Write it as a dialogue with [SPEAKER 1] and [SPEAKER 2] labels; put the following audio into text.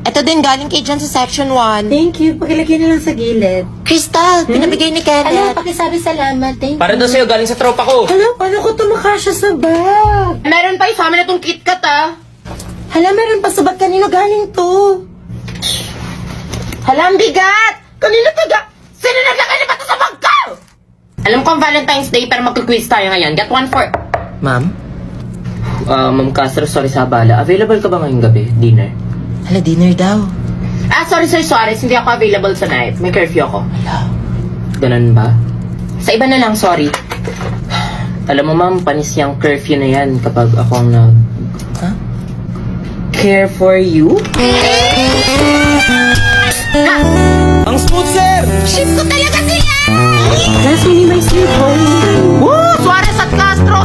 [SPEAKER 1] Ito din, galing kay John sa section 1.
[SPEAKER 2] Thank you. Pakilagay na lang sa gilid.
[SPEAKER 1] Crystal, pinabigay ni
[SPEAKER 2] Hala,
[SPEAKER 1] Kenneth.
[SPEAKER 2] pakisabi salamat. Thank
[SPEAKER 3] Para
[SPEAKER 2] you.
[SPEAKER 3] daw sa'yo, galing sa tropa ko.
[SPEAKER 2] Hala, paano ko tumakasya sa bag?
[SPEAKER 1] Meron pa yung sa amin na itong KitKat, ah.
[SPEAKER 2] Hala, meron pa sa bag. Kanino galing to?
[SPEAKER 1] Hala, ang bigat! Kanina Sino naglagay na ba ito sa bag ko? Alam ko ang Valentine's Day, pero magka-quiz tayo ngayon. Get one for...
[SPEAKER 3] Ma'am? Ma'am Castro, sorry sa abala. Available ka ba ngayong gabi? Dinner?
[SPEAKER 1] Hala, dinner daw. Sorry, Suarez. Hindi ako available tonight. May curfew ako.
[SPEAKER 3] Ganun ba?
[SPEAKER 1] Sa iba na lang, sorry.
[SPEAKER 3] Alam mo ma'am, panis yung curfew na yan kapag ako ang care for you? Ang smooth, sir!
[SPEAKER 1] Ship ko talaga sila!
[SPEAKER 2] Last minute, my sweet boy.
[SPEAKER 1] Woo! Suarez at Castro,